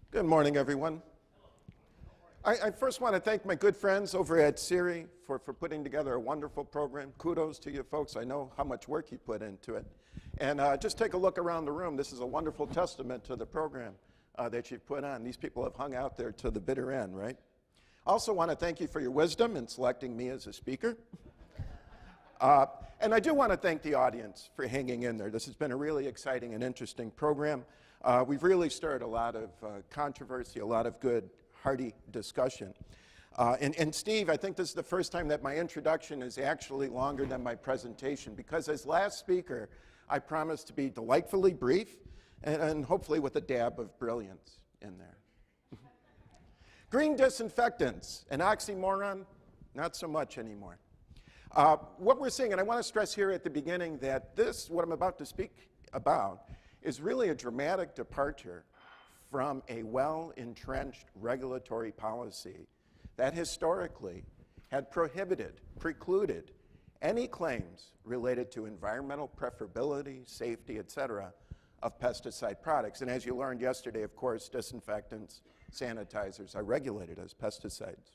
Good morning, everyone. I first want to thank my good friends over at CIRI for putting together a wonderful program. Kudos to you folks. I know how much work you put into it. And just take a look around the room. This is a wonderful testament to the program that you've put on. These people have hung out there to the bitter end, right? Also want to thank you for your wisdom in selecting me as a speaker. And I do want to thank the audience for hanging in there. This has been a really exciting and interesting program. We've really stirred a lot of controversy, a lot of good, hearty discussion. And Steve, I think this is the first time that my introduction is actually longer than my presentation, because as last speaker, I promised to be delightfully brief and hopefully with a dab of brilliance in there. Green disinfectants, an oxymoron, not so much anymore. What we're seeing, and I want to stress here at the beginning that this, what I'm about to speak about, is really a dramatic departure from a well-entrenched regulatory policy that historically had prohibited, precluded any claims related to environmental preferability, safety, et cetera, of pesticide products. And as you learned yesterday, of course, disinfectants, sanitizers are regulated as pesticides.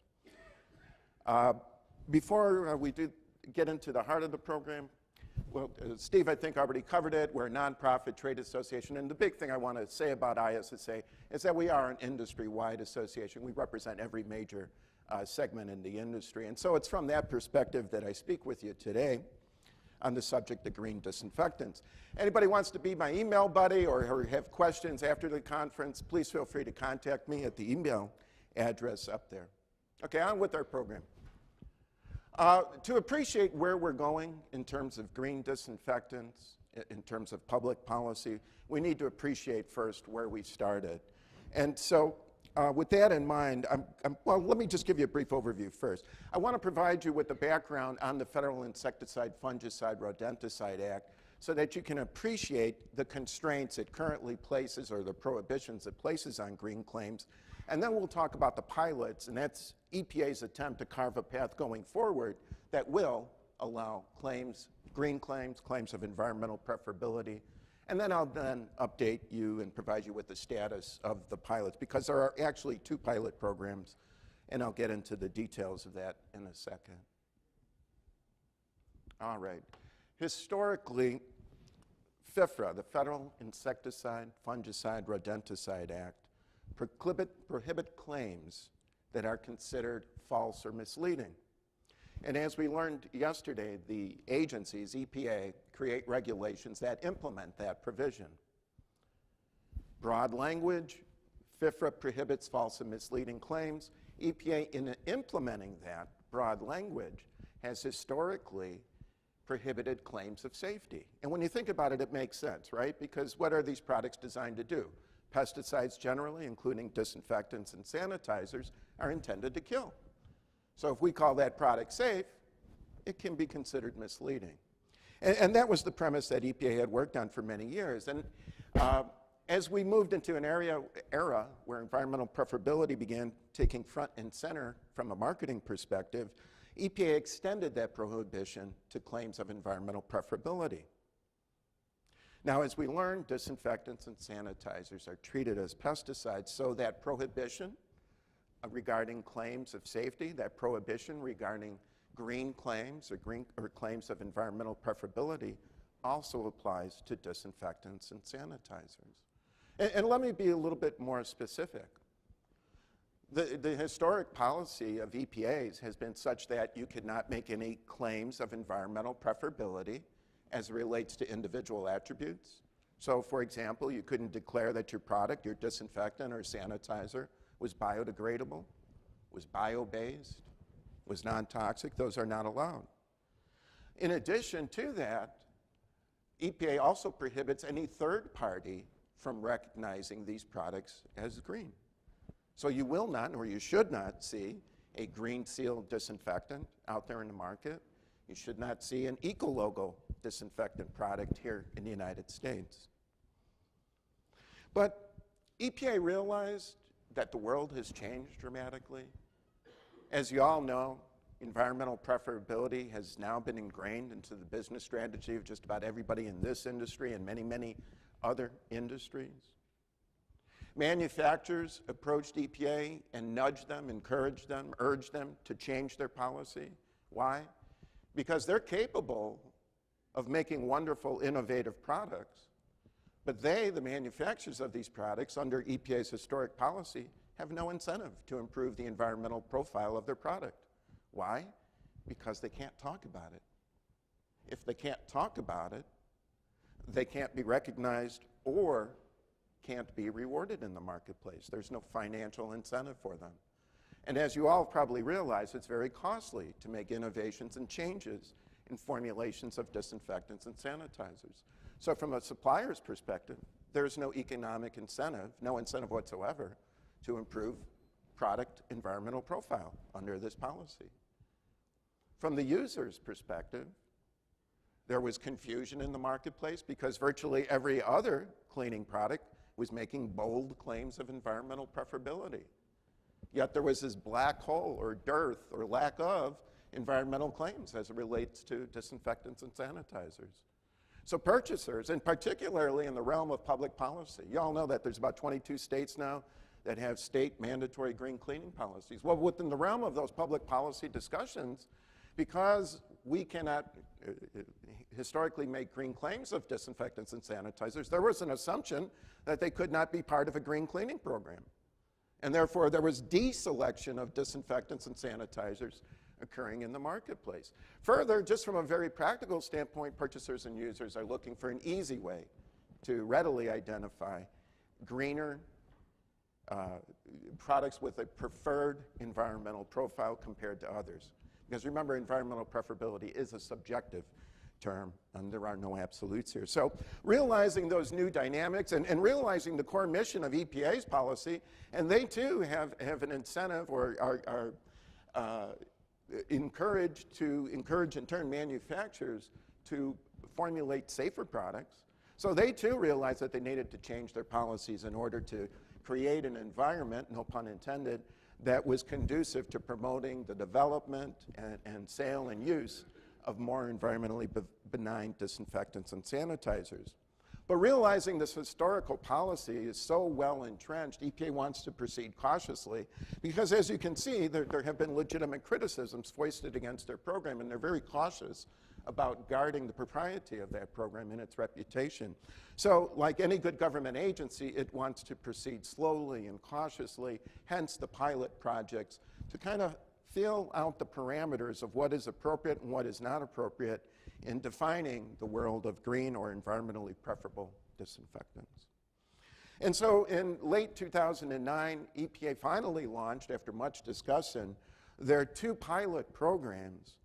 Before we do get into the heart of the program, well, Steve, I think, already covered it. We're a nonprofit trade association, and the big thing I want to say about ISSA is that we are an industry-wide association. We represent every major segment in the industry, and so it's from that perspective that I speak with you today on the subject of green disinfectants. Anybody wants to be my email buddy or have questions after the conference, please feel free to contact me at the email address up there. Okay, on with our program. To appreciate where we're going in terms of green disinfectants, in terms of public policy, we need to appreciate first where we started. And so with that in mind, well, let me just give you a brief overview first. I want to provide you with the background on the Federal Insecticide, Fungicide, Rodenticide Act so that you can appreciate the constraints it currently places or the prohibitions it places on green claims. And then we'll talk about the pilots, and that's EPA's attempt to carve a path going forward that will allow claims, green claims, claims of environmental preferability. And then I'll then update you and provide you with the status of the pilots, because there are actually 2 pilot programs, and I'll get into the details of that in a second. All right. Historically, FIFRA, the Federal Insecticide, Fungicide, Rodenticide Act, prohibit claims that are considered false or misleading. And as we learned yesterday, the agencies, EPA, create regulations that implement that provision. Broad language, FIFRA prohibits false and misleading claims. EPA, in implementing that broad language, has historically prohibited claims of safety. And when you think about it, it makes sense, right? Because what are these products designed to do? Pesticides generally, including disinfectants and sanitizers, are intended to kill. So if we call that product safe, it can be considered misleading. And that was the premise that EPA had worked on for many years. And as we moved into an era where environmental preferability began taking front and center from a marketing perspective, EPA extended that prohibition to claims of environmental preferability. Now, as we learned, disinfectants and sanitizers are treated as pesticides, so that prohibition regarding claims of safety, that prohibition regarding green claims or claims of environmental preferability also applies to disinfectants and sanitizers. And let me be a little bit more specific. The historic policy of EPA's has been such that you could not make any claims of environmental preferability as it relates to individual attributes. So, for example, you couldn't declare that your product, your disinfectant or sanitizer, was biodegradable, was bio-based, was non-toxic. Those are not allowed. In addition to that, EPA also prohibits any third party from recognizing these products as green. So you will not, or you should not, see a green seal disinfectant out there in the market. You should not see an eco-logo disinfectant product here in the United States. But EPA realized that the world has changed dramatically. As you all know, environmental preferability has now been ingrained into the business strategy of just about everybody in this industry and many, many other industries. Manufacturers approached EPA and nudged them, encouraged them, urged them to change their policy. Why? Because they're capable of making wonderful, innovative products, but they, the manufacturers of these products, under EPA's historic policy, have no incentive to improve the environmental profile of their product. Why? Because they can't talk about it. If they can't talk about it, they can't be recognized or can't be rewarded in the marketplace. There's no financial incentive for them. And as you all probably realize, it's very costly to make innovations and changes in formulations of disinfectants and sanitizers. So from a supplier's perspective, there's no economic incentive, no incentive whatsoever, to improve product environmental profile under this policy. From the user's perspective, there was confusion in the marketplace because virtually every other cleaning product was making bold claims of environmental preferability. Yet there was this black hole or dearth or lack of environmental claims as it relates to disinfectants and sanitizers. So purchasers, and particularly in the realm of public policy, you all know that there's about 22 states now that have state mandatory green cleaning policies. Well, within the realm of those public policy discussions, because we cannot historically make green claims of disinfectants and sanitizers, there was an assumption that they could not be part of a green cleaning program. And therefore, there was deselection of disinfectants and sanitizers occurring in the marketplace. Further, just from a very practical standpoint, purchasers and users are looking for an easy way to readily identify greener products with a preferred environmental profile compared to others. Because remember, environmental preferability is a subjective term, and there are no absolutes here. So realizing those new dynamics and realizing the core mission of EPA's policy, and they too have an incentive or are encouraged to encourage in turn manufacturers to formulate safer products. So they too realized that they needed to change their policies in order to create an environment, no pun intended, that was conducive to promoting the development and sale and use of more environmentally benign disinfectants and sanitizers. But realizing this historical policy is so well entrenched, EPA wants to proceed cautiously because, as you can see, there have been legitimate criticisms foisted against their program, and they're very cautious about guarding the propriety of that program and its reputation. So, like any good government agency, it wants to proceed slowly and cautiously, hence the pilot projects, to kind of feel out the parameters of what is appropriate and what is not appropriate in defining the world of green or environmentally preferable disinfectants. And so in late 2009, EPA finally launched, after much discussion, their 2 pilot programs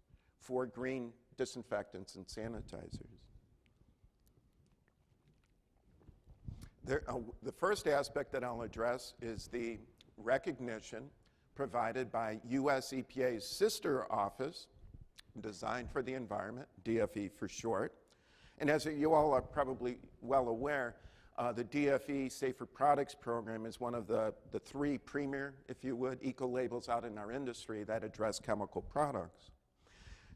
for green disinfectants and sanitizers. The first aspect that I'll address is the recognition provided by US EPA's sister office, Designed for the Environment, DfE for short. And as you all are probably well aware, the DfE Safer Products Program is one of the 3 premier, if you would, eco-labels out in our industry that address chemical products.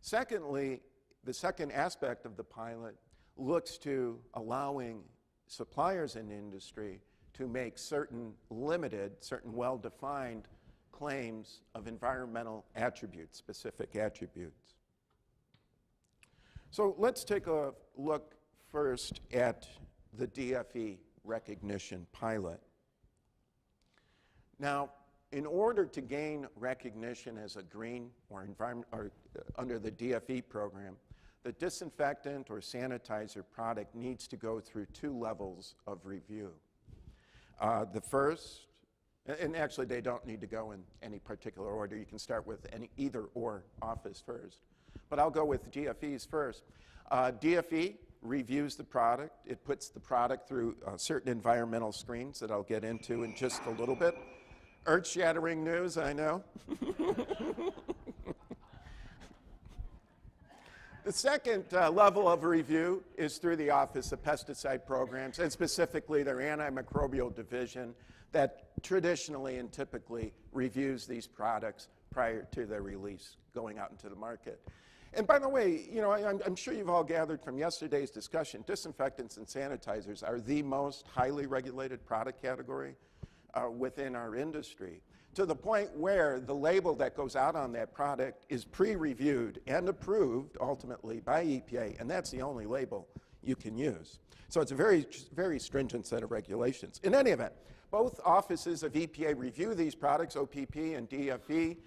Secondly, the second aspect of the pilot looks to allowing suppliers in the industry to make certain limited, certain well-defined claims of environmental attributes, specific attributes. So let's take a look first at the DfE Recognition Pilot. Now, in order to gain recognition as a green or environment or under the DfE program, the disinfectant or sanitizer product needs to go through 2 levels of review. The first, and actually they don't need to go in any particular order. You can start with either or office first. But I'll go with DfE's first. DfE reviews the product. It puts the product through certain environmental screens that I'll get into in just a little bit. Earth-shattering news, I know. The second level of review is through the Office of Pesticide Programs, and specifically their antimicrobial division that traditionally and typically reviews these products prior to their release going out into the market. And by the way, you know, I'm sure you've all gathered from yesterday's discussion, disinfectants and sanitizers are the most highly regulated product category within our industry, to the point where the label that goes out on that product is pre-reviewed and approved ultimately by EPA, and that's the only label you can use. So it's a very, very stringent set of regulations. In any event, both offices of EPA review these products, OPP and DfE,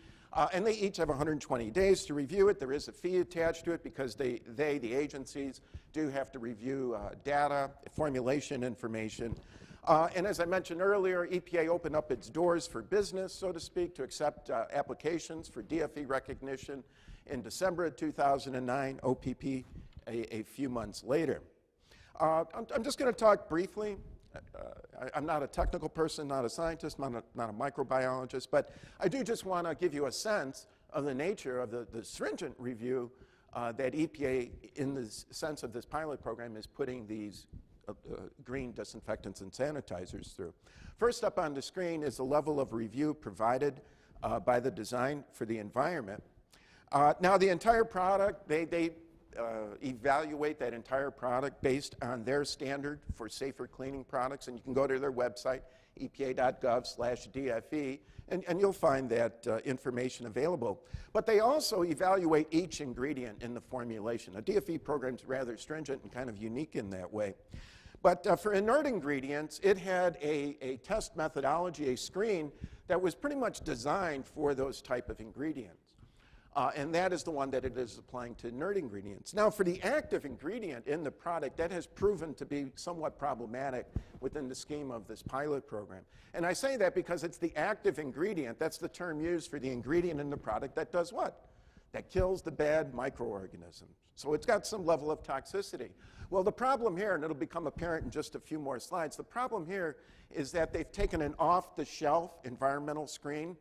and they each have 120 days to review it. There is a fee attached to it because the agencies, do have to review data, formulation information. And as I mentioned earlier, EPA opened up its doors for business, so to speak, to accept applications for DfE recognition in December of 2009, OPP a few months later. I'm just going to talk briefly. I'm not a technical person, not a scientist, not a microbiologist, but I do just want to give you a sense of the nature of the stringent review that EPA, in the sense of this pilot program, is putting these green disinfectants and sanitizers through. First up on the screen is the level of review provided by the design for the environment. Now, the entire product, they evaluate that entire product based on their standard for safer cleaning products, and you can go to their website, epa.gov/DfE, and you'll find that information available. But they also evaluate each ingredient in the formulation. A DfE program is rather stringent and kind of unique in that way. But for inert ingredients, it had a test methodology, a screen that was pretty much designed for those type of ingredients. And that is the one that it is applying to inert ingredients. Now, for the active ingredient in the product, that has proven to be somewhat problematic within the scheme of this pilot program. And I say that because it's the active ingredient, that's the term used for the ingredient in the product that does what? That kills the bad microorganisms. So it's got some level of toxicity. Well, the problem here, and it'll become apparent in just a few more slides, the problem here is that they've taken an off-the-shelf environmental screen.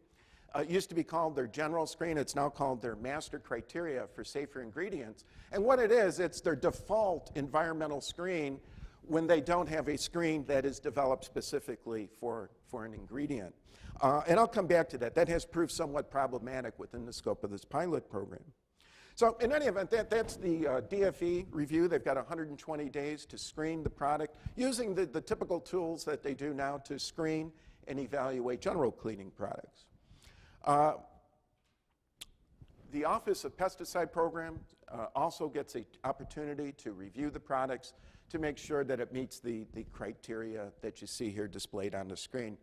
It used to be called their general screen. It's now called their master criteria for safer ingredients. And what it is, it's their default environmental screen when they don't have a screen that is developed specifically for an ingredient. And I'll come back to that. That has proved somewhat problematic within the scope of this pilot program. So in any event, that's the DfE review. They've got 120 days to screen the product using the typical tools that they do now to screen and evaluate general cleaning products. The Office of Pesticide Program also gets an opportunity to review the products to make sure that it meets the criteria that you see here displayed on the screen.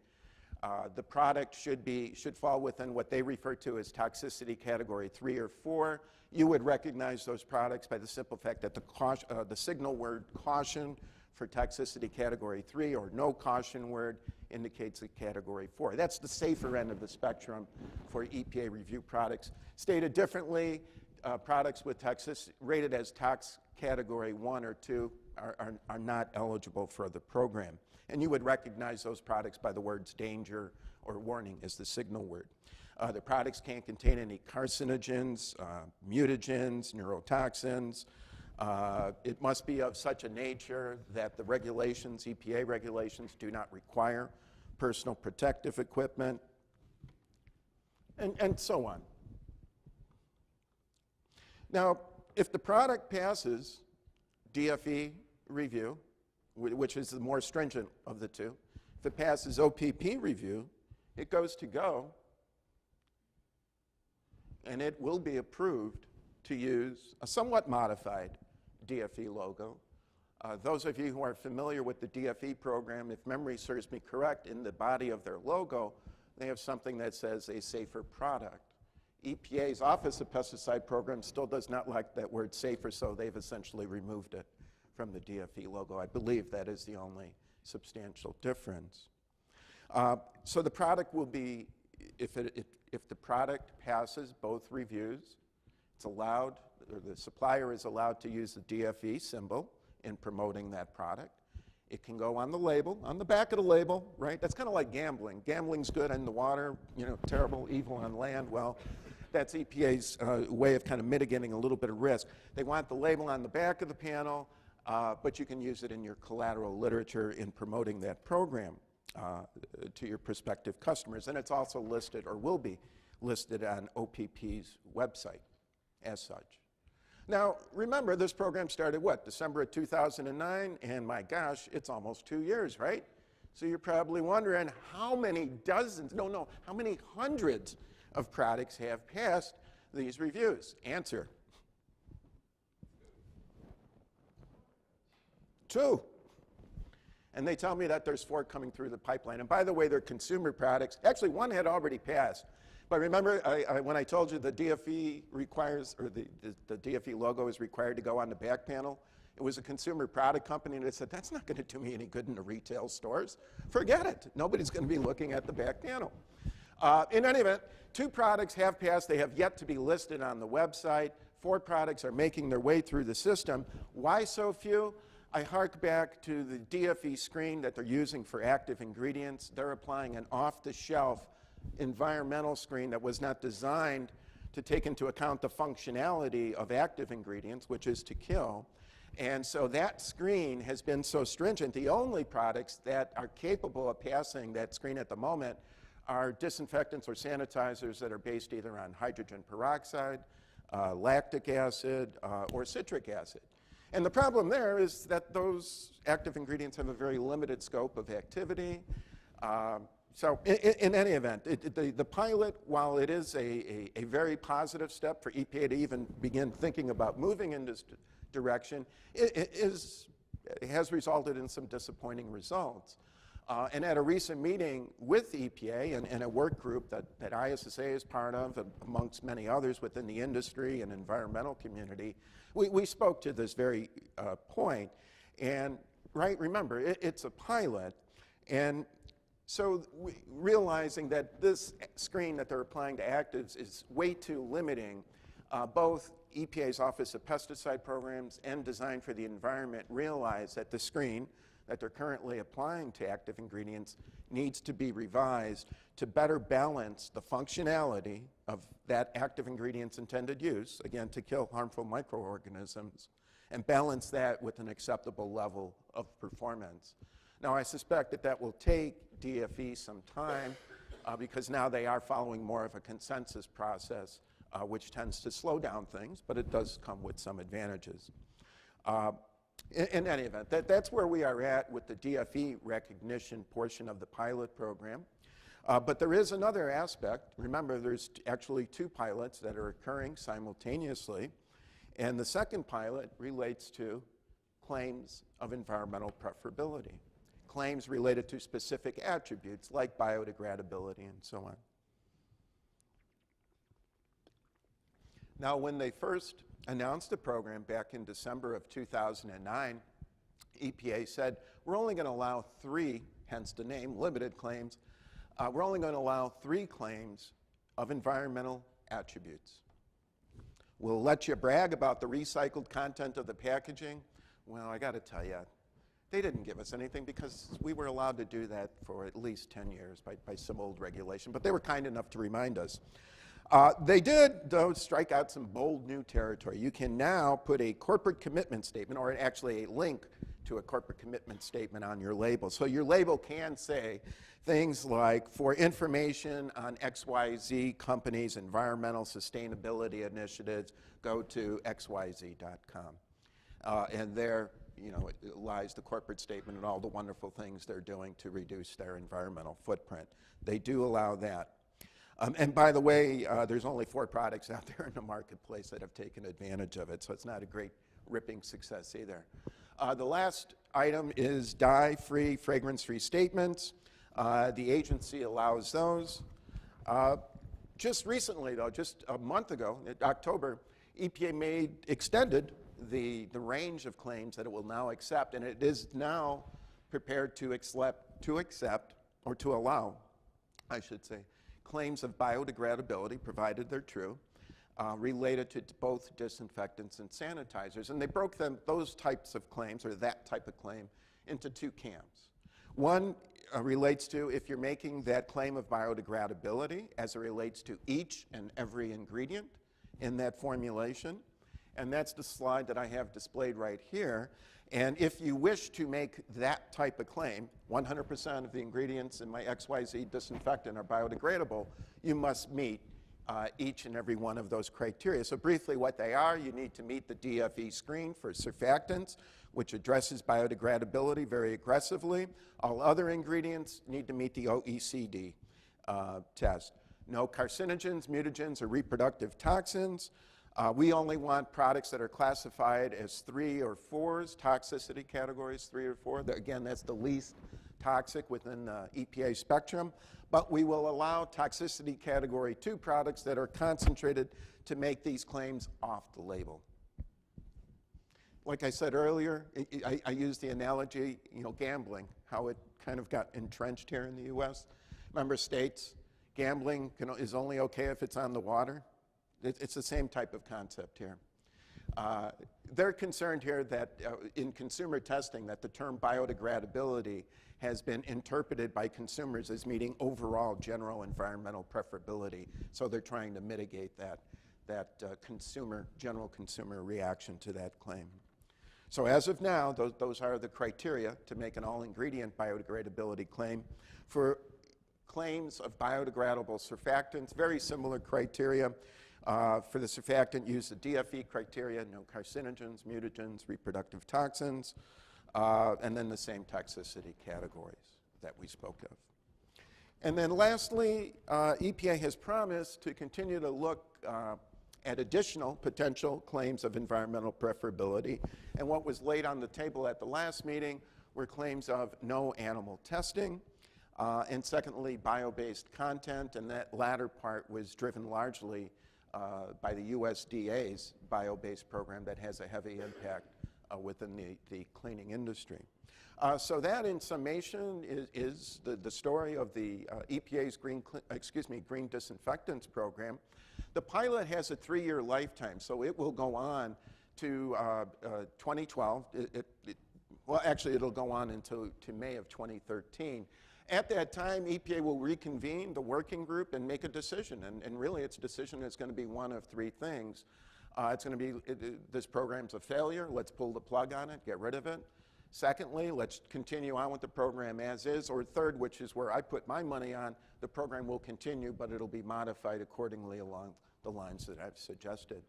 The product should fall within what they refer to as toxicity category 3 or 4. You would recognize those products by the simple fact that the signal word caution for toxicity category 3 or no caution word indicates a category 4. That's the safer end of the spectrum for EPA review products. Stated differently, products with toxicity rated as tox category 1 or 2 are not eligible for the program. And you would recognize those products by the words danger or warning as the signal word. The products can't contain any carcinogens, mutagens, neurotoxins. It must be of such a nature that the regulations, EPA regulations, do not require personal protective equipment, and so on. Now, if the product passes DfE review, which is the more stringent of the two, if it passes OPP review, it goes to go, and it will be approved to use a somewhat modified DfE logo. Those of you who are familiar with the DfE program, if memory serves me correct, in the body of their logo, they have something that says a safer product. EPA's Office of Pesticide Program still does not like that word safer, so they've essentially removed it from the DfE logo. I believe that is the only substantial difference. So the product will be, if the product passes both reviews, it's allowed, or the supplier is allowed to use the DfE symbol in promoting that product. It can go on the label, on the back of the label, right? That's kind of like gambling. Gambling's good in the water, you know, terrible, evil on land. Well, that's EPA's way of kind of mitigating a little bit of risk. They want the label on the back of the panel, but you can use it in your collateral literature in promoting that program to your prospective customers. And it's also listed, or will be listed, on OPP's website as such. Now, remember, this program started, what, December of 2009? And my gosh, it's almost 2 years, right? So you're probably wondering how many dozens, no, how many hundreds of products have passed these reviews? Answer. 2. And they tell me that there's 4 coming through the pipeline. And by the way, they're consumer products. Actually, 1 had already passed. But remember, when I told you the DfE requires, or the DfE logo is required to go on the back panel, it was a consumer product company, and it said, that's not going to do me any good in the retail stores. Forget it. Nobody's going to be looking at the back panel. In any event, 2 products have passed. They have yet to be listed on the website. 4 products are making their way through the system. Why so few? I hark back to the DfE screen that they're using for active ingredients. They're applying an off-the-shelf environmental screen that was not designed to take into account the functionality of active ingredients, which is to kill. And so that screen has been so stringent. The only products that are capable of passing that screen at the moment are disinfectants or sanitizers that are based either on hydrogen peroxide, lactic acid, or citric acid. And the problem there is that those active ingredients have a very limited scope of activity. So in any event, the pilot, while it is a very positive step for EPA to even begin thinking about moving in this direction, it has resulted in some disappointing results. And at a recent meeting with EPA and a work group that ISSA is part of, amongst many others within the industry and environmental community, we spoke to this very point. And remember, it's a pilot. And so realizing that this screen that they're applying to actives is way too limiting, both EPA's Office of Pesticide Programs and Design for the Environment realize that the screen that they're currently applying to active ingredients needs to be revised to better balance the functionality of that active ingredient's intended use, again, to kill harmful microorganisms, and balance that with an acceptable level of performance. Now, I suspect that will take DfE some time because now they are following more of a consensus process, which tends to slow down things, but it does come with some advantages. In any event, that's where we are at with the DfE recognition portion of the pilot program. But there is another aspect. Remember, there's actually 2 pilots that are occurring simultaneously. And the second pilot relates to claims of environmental preferability, claims related to specific attributes like biodegradability and so on. Now, when they first announced the program back in December of 2009, EPA said, we're only going to allow 3, hence the name, limited claims. We're only going to allow 3 claims of environmental attributes. We'll let you brag about the recycled content of the packaging. Well, I got to tell you, they didn't give us anything because we were allowed to do that for at least 10 years by some old regulation, but they were kind enough to remind us. They did, though, strike out some bold new territory. You can now put a corporate commitment statement, or actually a link to a corporate commitment statement on your label. So your label can say things like, for information on XYZ companies' environmental sustainability initiatives, go to xyz.com. And there, lies the corporate statement and all the wonderful things they're doing to reduce their environmental footprint. They do allow that. And by the way, there's only 4 products out there in the marketplace that have taken advantage of it, so it's not a great ripping success either. The last item is dye-free, fragrance-free statements. The agency allows those. Just recently, though, just a month ago, in October, EPA extended the range of claims that it will now accept, and it is now prepared to accept, or to allow, I should say, claims of biodegradability, provided they're true, related to both disinfectants and sanitizers. And they broke those types of claims, or that type of claim, into 2 camps. One relates to if you're making that claim of biodegradability as it relates to each and every ingredient in that formulation. And that's the slide that I have displayed right here. And if you wish to make that type of claim, 100% of the ingredients in my XYZ disinfectant are biodegradable, you must meet each and every one of those criteria. So briefly what they are, you need to meet the DfE screen for surfactants, which addresses biodegradability very aggressively. All other ingredients need to meet the OECD test. No carcinogens, mutagens, or reproductive toxins. We only want products that are classified as 3 or 4s, toxicity categories 3 or 4. Again, that's the least toxic within the EPA spectrum. But we will allow toxicity category 2 products that are concentrated to make these claims off the label. Like I said earlier, I used the analogy, gambling, how it kind of got entrenched here in the U.S. Member states, gambling is only okay if it's on the water. It's the same type of concept here. They're concerned here that in consumer testing that the term biodegradability has been interpreted by consumers as meeting overall general environmental preferability. So they're trying to mitigate that general consumer reaction to that claim. So as of now, those are the criteria to make an all-ingredient biodegradability claim. For claims of biodegradable surfactants, very similar criteria. For the surfactant, use the DfE criteria, no carcinogens, mutagens, reproductive toxins, and then the same toxicity categories that we spoke of. And then lastly, EPA has promised to continue to look at additional potential claims of environmental preferability. And what was laid on the table at the last meeting were claims of no animal testing, and secondly, bio-based content, and that latter part was driven largely by the USDA's bio-based program that has a heavy impact within the cleaning industry. So that, in summation, is the story of the EPA's green disinfectants program. The pilot has a 3-year lifetime, so it will go on to 2012. Well, actually, it'll go on until May of 2013. At that time, EPA will reconvene the working group and make a decision. And really, its decision is going to be one of 3 things. It's going to be, this program's a failure. Let's pull the plug on it, get rid of it. Secondly, let's continue on with the program as is. Or third, which is where I put my money on, the program will continue, but it'll be modified accordingly along the lines that I've suggested.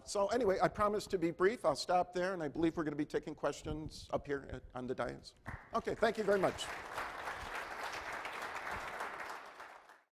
So anyway, I promised to be brief. I'll stop there, and I believe we're going to be taking questions up here on the dais. Okay, thank you very much.